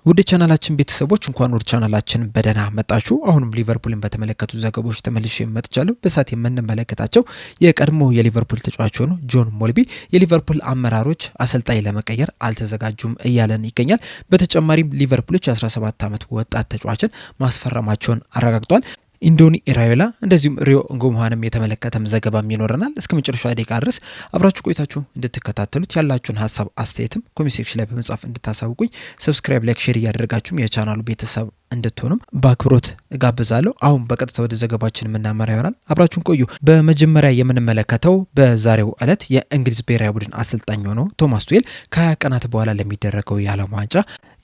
ውድ ቻናላችን ቤተሰቦች እንኳን ወደ ቻናላችን በደህና መጣችሁ። አሁንም ሊቨርፑልን በተመለከቱ ዘገባዎች ተመልሼ መጥቻለሁ። በሳት የምንመለከታቸው የቀድሞ የሊቨርፑል ተጫዋች ሆኖ ጆን ሞልቢ የሊቨርፑል አመራሮች አሰልጣኝ ለመቀየር አልተዘጋጁም እያለን ይገኛል። በተጨማሪም ሊቨርፑሎች የ17 ዓመት ወጣት ተጫዋችን ማስፈረማቸውን አረጋግጧል። ኢንዶኒ ኢራዮላ እንደዚሁም ሪዮ እንጎምሃንም የተመለከተም ዘገባም ይኖረናል። እስከ መጨረሻ ደቂቃ ድረስ አብራችሁ ቆይታችሁ እንድትከታተሉት ያላችሁን ሀሳብ አስተያየትም ኮሜንት ሴክሽን ላይ በመጻፍ እንድታሳውቁኝ፣ ሰብስክራይብ፣ ላይክ፣ ሼር እያደረጋችሁም የቻናሉ ቤተሰብ እንድትሆኑም በአክብሮት እጋብዛለሁ። አሁን በቀጥታ ወደ ዘገባችን የምናመራ ይሆናል። አብራችሁን ቆዩ። በመጀመሪያ የምንመለከተው በዛሬው ዕለት የእንግሊዝ ብሔራዊ ቡድን አሰልጣኝ ሆነው ቶማስ ቱዌል ከ20 ቀናት በኋላ ለሚደረገው የዓለም ዋንጫ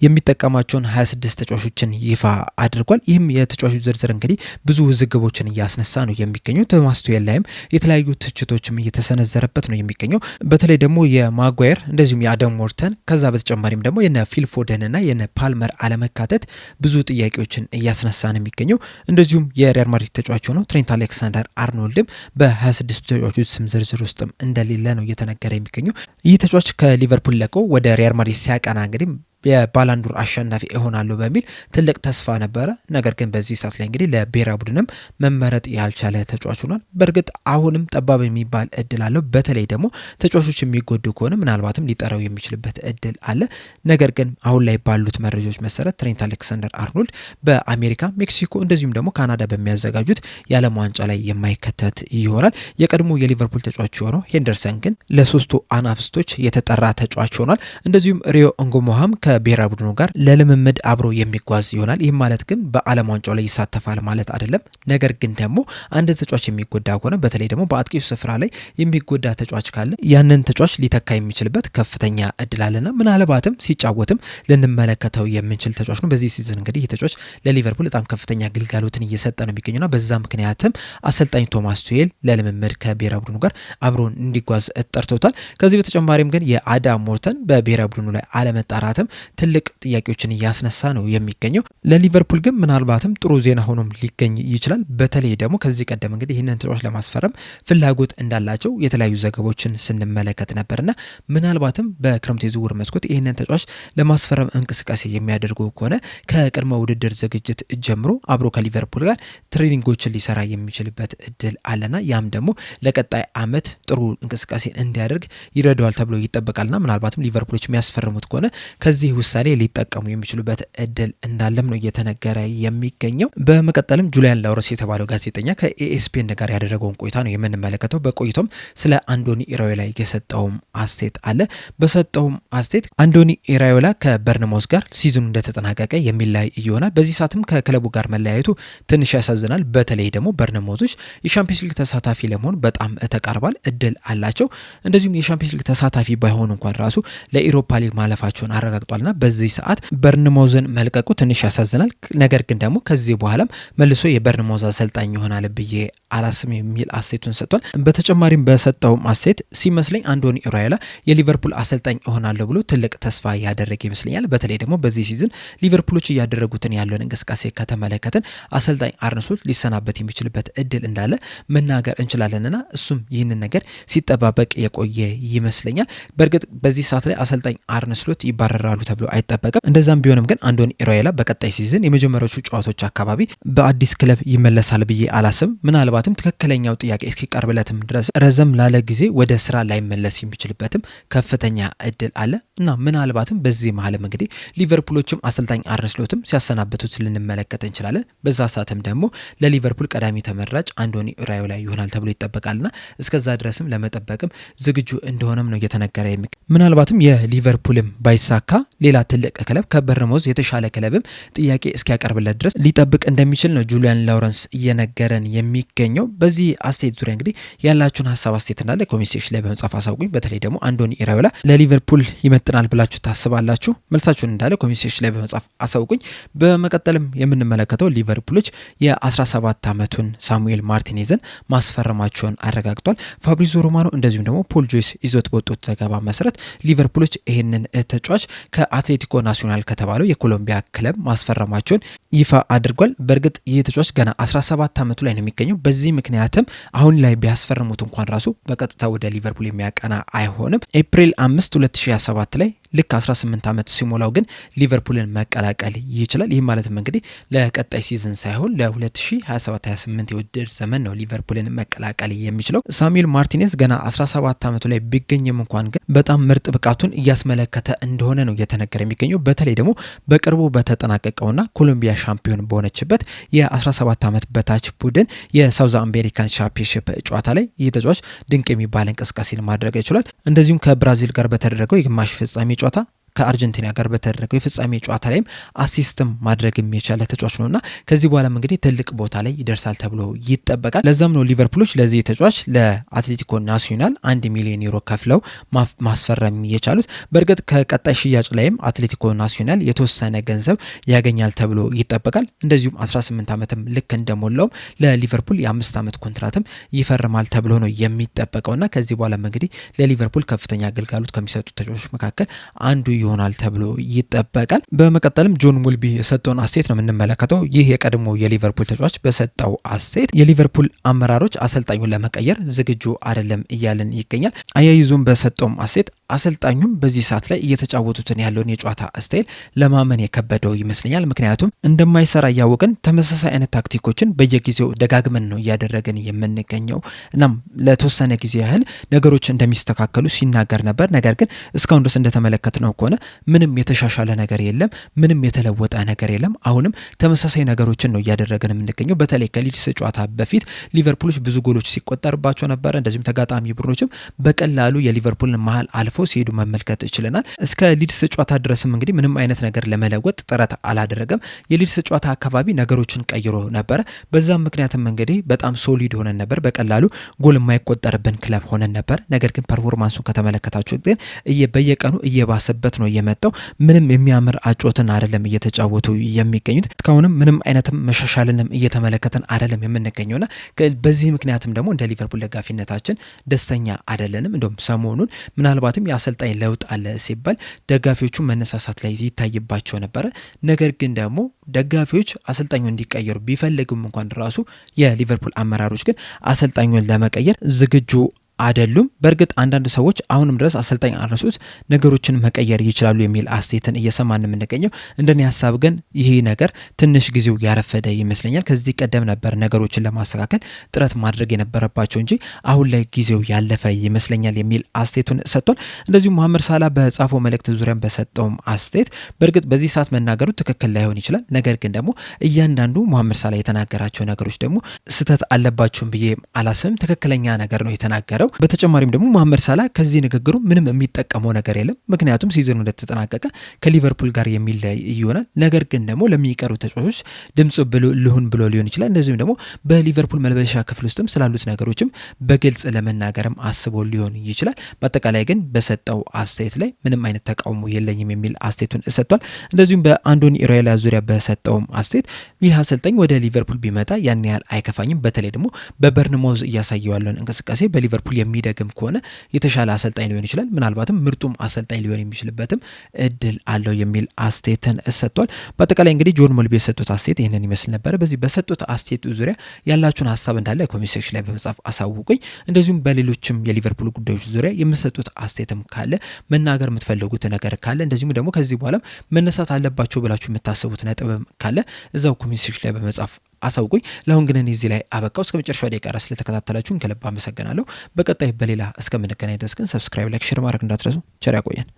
የሚጠቀማቸውን 26 ተጫዋቾችን ይፋ አድርጓል። ይህም የተጫዋቾች ዝርዝር እንግዲህ ብዙ ውዝግቦችን እያስነሳ ነው የሚገኘው። ቶማስ ቱዌል ላይም የተለያዩ ትችቶችም እየተሰነዘረበት ነው የሚገኘው። በተለይ ደግሞ የማጓየር እንደዚሁም የአደም ሞርተን ከዛ በተጨማሪም ደግሞ የነ ፊል ፎደንና የነ ፓልመር አለመካተት ብዙ ጥያቄዎችን እያስነሳ ነው የሚገኘው። እንደዚሁም የሪያል ማድሪድ ተጫዋች ሆነው ትሬንት አሌክሳንደር አርኖልድም በ26 ተጫዋቾች ስም ዝርዝር ውስጥም እንደሌለ ነው እየተነገረ የሚገኘው። ይህ ተጫዋች ከሊቨርፑል ለቆ ወደ ሪያል ማድሪድ ሲያቀና እንግዲህ የባላንዱር አሸናፊ እሆናለሁ በሚል ትልቅ ተስፋ ነበረ። ነገር ግን በዚህ ሰዓት ላይ እንግዲህ ለብሔራዊ ቡድንም መመረጥ ያልቻለ ተጫዋች ሆኗል። በእርግጥ አሁንም ጠባብ የሚባል እድል አለው። በተለይ ደግሞ ተጫዋቾች የሚጎዱ ከሆነ ምናልባትም ሊጠራው የሚችልበት እድል አለ። ነገር ግን አሁን ላይ ባሉት መረጃዎች መሰረት ትሬንት አሌክሳንደር አርኖልድ በአሜሪካ፣ ሜክሲኮ እንደዚሁም ደግሞ ካናዳ በሚያዘጋጁት የዓለም ዋንጫ ላይ የማይከተት ይሆናል። የቀድሞ የሊቨርፑል ተጫዋች የሆነው ሄንደርሰን ግን ለሶስቱ አናብስቶች የተጠራ ተጫዋች ሆኗል። እንደዚሁም ሪዮ እንጎምሃም ከብሔራዊ ቡድኑ ጋር ለልምምድ አብሮ የሚጓዝ ይሆናል። ይህም ማለት ግን በዓለም ዋንጫው ላይ ይሳተፋል ማለት አይደለም። ነገር ግን ደግሞ አንድ ተጫዋች የሚጎዳ ከሆነ በተለይ ደግሞ በአጥቂው ስፍራ ላይ የሚጎዳ ተጫዋች ካለ ያንን ተጫዋች ሊተካ የሚችልበት ከፍተኛ እድል አለና ምናልባትም ሲጫወትም ልንመለከተው የምንችል ተጫዋች ነው። በዚህ ሲዝን እንግዲህ ይህ ተጫዋች ለሊቨርፑል በጣም ከፍተኛ ግልጋሎትን እየሰጠ ነው የሚገኙና በዛ ምክንያትም አሰልጣኝ ቶማስ ቱዌል ለልምምድ ከብሔራዊ ቡድኑ ጋር አብሮ እንዲጓዝ ጠርቶታል። ከዚህ በተጨማሪም ግን የአዳም ሞርተን በብሔራዊ ቡድኑ ላይ አለመጣራትም ትልቅ ጥያቄዎችን እያስነሳ ነው የሚገኘው። ለሊቨርፑል ግን ምናልባትም ጥሩ ዜና ሆኖም ሊገኝ ይችላል። በተለይ ደግሞ ከዚህ ቀደም እንግዲህ ይህንን ተጫዋች ለማስፈረም ፍላጎት እንዳላቸው የተለያዩ ዘገቦችን ስንመለከት ነበርና ምናልባትም በክረምት የዝውውር መስኮት ይህንን ተጫዋች ለማስፈረም እንቅስቃሴ የሚያደርጉ ከሆነ ከቅድመ ውድድር ዝግጅት ጀምሮ አብሮ ከሊቨርፑል ጋር ትሬኒንጎችን ሊሰራ የሚችልበት እድል አለና ያም ደግሞ ለቀጣይ ዓመት ጥሩ እንቅስቃሴ እንዲያደርግ ይረዳዋል ተብሎ ይጠበቃልና ምናልባትም ሊቨርፑሎች የሚያስፈርሙት ከሆነ ከዚህ ውሳኔ ሊጠቀሙ የሚችሉበት እድል እንዳለም ነው እየተነገረ የሚገኘው። በመቀጠልም ጁሊያን ላውረስ የተባለው ጋዜጠኛ ከኤኤስፒኤን ጋር ያደረገውን ቆይታ ነው የምንመለከተው። በቆይቶም ስለ አንዶኒ ኢራዮላ የሰጠውም አስተያየት አለ። በሰጠውም አስተያየት አንዶኒ ኢራዮላ ከበርንማውዝ ጋር ሲዝኑ እንደተጠናቀቀ የሚለያይ ይሆናል። በዚህ ሰዓትም ከክለቡ ጋር መለያየቱ ትንሽ ያሳዝናል። በተለይ ደግሞ በርንማውዞች የሻምፒዮንስ ሊግ ተሳታፊ ለመሆን በጣም ተቃርቧል፣ እድል አላቸው። እንደዚሁም የሻምፒዮንስ ሊግ ተሳታፊ ባይሆኑ እንኳን ራሱ ለኢሮፓ ሊግ ማለፋቸውን አረጋግጧልና በዚህ ሰዓት በርንማውዝን መልቀቁ ትንሽ ያሳዝናል። ነገር ግን ደግሞ ከዚህ በኋላም መልሶ የበርንማውዝ አሰልጣኝ ይሆናል ብዬ አላስብም የሚል አስተያየቱን ሰጥቷል። በተጨማሪም በሰጠውም አስተያየት ሲመስለኝ አንዶኒ ኢራዮላ የሊቨርፑል አሰልጣኝ እሆናለሁ ብሎ ትልቅ ተስፋ ያደረገ ይመስለኛል። በተለይ ደግሞ በዚህ ሲዝን ሊቨርፑሎች እያደረጉትን ያለውን እንቅስቃሴ ከተመለከትን አሰልጣኝ አርነ ስሎት ሊሰናበት የሚችልበት እድል እንዳለ መናገር እንችላለንና እሱም ይህንን ነገር ሲጠባበቅ የቆየ ይመስለኛል። በእርግጥ በዚህ ሰዓት ላይ አሰልጣኝ አርነ ስሎት ይባረራሉ ተብሎ አይጠበቅም። እንደዛም ቢሆንም ግን አንዶኒ ኢራዮላ በቀጣይ ሲዝን የመጀመሪያዎቹ ጨዋታዎች አካባቢ በአዲስ ክለብ ይመለሳል ብዬ አላስብም። ምናልባትም ትክክለኛው ጥያቄ እስኪቀርብለትም ድረስ ረዘም ላለ ጊዜ ወደ ስራ ላይመለስ የሚችልበትም ከፍተኛ እድል አለ እና ምናልባትም በዚህ መሀልም እንግዲህ ሊቨርፑሎችም አሰልጣኝ አርነ ስሎትም ሲያሰናበቱት ልንመለከት እንችላለን። በዛ ሰዓትም ደግሞ ለሊቨርፑል ቀዳሚ ተመራጭ አንዶኒ ኢራዮላ ይሆናል ተብሎ ይጠበቃልና እስከዛ ድረስም ለመጠበቅም ዝግጁ እንደሆነም ነው እየተነገረ ምናልባትም የሊቨርፑልም ባይሳካ ሌላ ትልቅ ክለብ ከበርንማውዝ የተሻለ ክለብም ጥያቄ እስኪያቀርብለት ድረስ ሊጠብቅ እንደሚችል ነው ጁሊያን ላውረንስ እየነገረን የሚገኘው። በዚህ አስተያየት ዙሪያ እንግዲህ ያላችሁን ሀሳብ አስተያየት እንዳለ ኮሜንት ሴክሽን ላይ በመጻፍ አሳውቁኝ። በተለይ ደግሞ አንዶኒ ኢራዮላ ለሊቨርፑል ይመጥናል ብላችሁ ታስባላችሁ? መልሳችሁን እንዳለ ኮሜንት ሴክሽን ላይ በመጻፍ አሳውቁኝ። በመቀጠልም የምንመለከተው ሊቨርፑሎች የ17 ዓመቱን ሳሙኤል ማርቲኔዝን ማስፈረማቸውን አረጋግጧል። ፋብሪዞ ሮማኖ እንደዚሁም ደግሞ ፖል ጆይስ ይዞት በወጡት ዘገባ መሰረት ሊቨርፑሎች ይህንን ተጫዋች ከአትሌቲኮ ናሲዮናል ከተባለው የኮሎምቢያ ክለብ ማስፈረማቸውን ይፋ አድርጓል። በእርግጥ ይህ ተጫዋች ገና 17 ዓመቱ ላይ ነው የሚገኘው። በዚህ ምክንያትም አሁን ላይ ቢያስፈርሙት እንኳን ራሱ በቀጥታ ወደ ሊቨርፑል የሚያቀና አይሆንም። ኤፕሪል 5 2027 ላይ ልክ 18 ዓመት ሲሞላው ግን ሊቨርፑልን መቀላቀል ይችላል። ይህ ማለትም እንግዲህ ለቀጣይ ሲዝን ሳይሆን ለ2027-28 የውድድር ዘመን ነው ሊቨርፑልን መቀላቀል የሚችለው። ሳሙኤል ማርቲኔዝ ገና 17 ዓመቱ ላይ ቢገኝም እንኳን ግን በጣም ምርጥ ብቃቱን እያስመለከተ እንደሆነ ነው እየተነገረ የሚገኘው። በተለይ ደግሞ በቅርቡ በተጠናቀቀውና ኮሎምቢያ ሻምፒዮን በሆነችበት የ17 ዓመት በታች ቡድን የሳውዝ አሜሪካን ሻምፒዮንሺፕ ጨዋታ ላይ ይህ ተጫዋች ድንቅ የሚባል እንቅስቃሴን ማድረግ ይችላል። እንደዚሁም ከብራዚል ጋር በተደረገው የግማሽ ፍጻሜ ጨዋታ ከአርጀንቲና ጋር በተደረገው የፍጻሜ ጨዋታ ላይም አሲስትም ማድረግ የሚቻለ ተጫዋች ነውና ከዚህ በኋላም እንግዲህ ትልቅ ቦታ ላይ ይደርሳል ተብሎ ይጠበቃል። ለዛም ነው ሊቨርፑሎች ለዚህ ተጫዋች ለአትሌቲኮ ናሲዮናል 1 ሚሊዮን ዩሮ ከፍለው ማስፈረም የቻሉት። በእርግጥ ከቀጣይ ሽያጭ ላይም አትሌቲኮ ናሲዮናል የተወሰነ ገንዘብ ያገኛል ተብሎ ይጠበቃል። እንደዚሁም 18 ዓመትም ልክ እንደሞላው ለሊቨርፑል የ5 ዓመት ኮንትራትም ይፈርማል ተብሎ ነው የሚጠበቀውና ከዚህ በኋላም እንግዲህ ለሊቨርፑል ከፍተኛ አገልግሎት ከሚሰጡ ተጫዋቾች መካከል አንዱ ይሆናል ተብሎ ይጠበቃል። በመቀጠልም ጆን ሙልቢ የሰጠውን አስተያየት ነው የምንመለከተው። ይህ የቀድሞ የሊቨርፑል ተጫዋች በሰጠው አስተያየት የሊቨርፑል አመራሮች አሰልጣኙን ለመቀየር ዝግጁ አይደለም እያለን ይገኛል። አያይዞም በሰጠውም አስተያየት አሰልጣኙም በዚህ ሰዓት ላይ እየተጫወቱትን ያለውን የጨዋታ ስታይል ለማመን የከበደው ይመስለኛል። ምክንያቱም እንደማይሰራ እያወቅን ተመሳሳይ አይነት ታክቲኮችን በየጊዜው ደጋግመን ነው እያደረግን የምንገኘው። እናም ለተወሰነ ጊዜ ያህል ነገሮች እንደሚስተካከሉ ሲናገር ነበር። ነገር ግን እስካሁን ድረስ እንደተመለከትነው ከሆነ ምንም የተሻሻለ ነገር የለም፣ ምንም የተለወጠ ነገር የለም። አሁንም ተመሳሳይ ነገሮችን ነው እያደረግን የምንገኘው። በተለይ ከሊድስ ጨዋታ በፊት ሊቨርፑሎች ብዙ ጎሎች ሲቆጠርባቸው ነበር። እንደዚሁም ተጋጣሚ ቡድኖችም በቀላሉ የሊቨርፑልን መሀል አልፎ ሲሄዱ መመልከት ይችላል። እስከ ሊድስ ጨዋታ ድረስም እንግዲህ ምንም አይነት ነገር ለመለወጥ ጥረት አላደረገም። የሊድስ ጨዋታ አካባቢ ነገሮችን ቀይሮ ነበረ። በዛም ምክንያትም እንግዲህ በጣም ሶሊድ ሆነን ነበር፣ በቀላሉ ጎል የማይቆጠርብን ክለብ ሆነን ነበር። ነገር ግን ፐርፎርማንሱን ከተመለከታችሁ ግን በየቀኑ እየባሰበት ነው የመጣው። ምንም የሚያምር አጮትን አይደለም እየተጫወቱ የሚገኙት። እስካሁንም ምንም አይነትም መሻሻልንም እየተመለከተን አይደለም የምንገኘውና በዚህ ምክንያትም ደግሞ እንደ ሊቨርፑል ደጋፊነታችን ደስተኛ አይደለንም። እንደውም ሰሞኑን ምናልባትም የአሰልጣኝ ለውጥ አለ ሲባል ደጋፊዎቹ መነሳሳት ላይ ይታይባቸው ነበረ። ነገር ግን ደግሞ ደጋፊዎች አሰልጣኙ እንዲቀየሩ ቢፈልግም እንኳን ራሱ የሊቨርፑል አመራሮች ግን አሰልጣኙን ለመቀየር ዝግጁ አይደሉም። በእርግጥ አንዳንድ ሰዎች አሁንም ድረስ አሰልጣኝ አርነሱት ነገሮችን መቀየር ይችላሉ የሚል አስተያየትን እየሰማን የምንገኘው። እንደኔ ሀሳብ ግን ይሄ ነገር ትንሽ ጊዜው ያረፈደ ይመስለኛል። ከዚህ ቀደም ነበር ነገሮችን ለማስተካከል ጥረት ማድረግ የነበረባቸው እንጂ አሁን ላይ ጊዜው ያለፈ ይመስለኛል የሚል አስተያየቱን ሰጥቷል። እንደዚሁም መሐመድ ሳላ በጻፈው መልእክት ዙሪያም በሰጠውም አስተያየት በእርግጥ በዚህ ሰዓት መናገሩ ትክክል ላይሆን ይችላል። ነገር ግን ደግሞ እያንዳንዱ መሐመድ ሳላ የተናገራቸው ነገሮች ደግሞ ስህተት አለባቸውም ብዬ አላስብም። ትክክለኛ ነገር ነው የተናገረው። በተጨማሪም ደግሞ መሐመድ ሳላ ከዚህ ንግግሩ ምንም የሚጠቀመው ነገር የለም። ምክንያቱም ሲዝኑ እንደተጠናቀቀ ከሊቨርፑል ጋር የሚለያይ ይሆናል። ነገር ግን ደግሞ ለሚቀሩ ተጫዋቾች ድምጽ ልሁን ብሎ ሊሆን ይችላል። እንደዚሁም ደግሞ በሊቨርፑል መልበሻ ክፍል ውስጥም ስላሉት ነገሮችም በግልጽ ለመናገርም አስቦ ሊሆን ይችላል። በአጠቃላይ ግን በሰጠው አስተያየት ላይ ምንም አይነት ተቃውሞ የለኝም የሚል አስተያየቱን ሰጥቷል። እንደዚሁም በአንዶኒ ኢራኦላ ዙሪያ በሰጠውም አስተያየት ይህ አሰልጣኝ ወደ ሊቨርፑል ቢመጣ ያን ያህል አይከፋኝም። በተለይ ደግሞ በበርንማውዝ እያሳየው ያለውን እንቅስቃሴ በሊቨርፑል የሚደግም ከሆነ የተሻለ አሰልጣኝ ሊሆን ይችላል። ምናልባትም ምርጡም አሰልጣኝ ሊሆን የሚችልበትም እድል አለው የሚል አስተያየትን ሰጥቷል። በአጠቃላይ እንግዲህ ጆን ሞልቢ የሰጡት አስተያየት ይህንን ይመስል ነበር። በዚህ በሰጡት አስተያየቱ ዙሪያ ያላችሁን ሀሳብ እንዳለ ኮሜንት ሴክሽን ላይ በመጻፍ አሳውቁኝ። እንደዚሁም በሌሎችም የሊቨርፑል ጉዳዮች ዙሪያ የምትሰጡት አስተያየትም ካለ መናገር የምትፈልጉት ነገር ካለ እንደዚሁም ደግሞ ከዚህ በኋላ መነሳት አለባቸው ብላችሁ የምታስቡት ነጥብም ካለ እዛው ኮሜንት ሴክሽን ላይ በመጻፍ አሳውቁኝ። ለአሁን ግን እኔ እዚህ ላይ አበቃው። እስከ መጨረሻው ደቂቃ ድረስ ስለተከታተላችሁን ከልብ አመሰግናለሁ። በቀጣይ በሌላ እስከምንገናኝ ድረስ ግን ሰብስክራይብ፣ ላይክ፣ ሼር ማድረግ እንዳትረሱ። ቸር ያቆየን።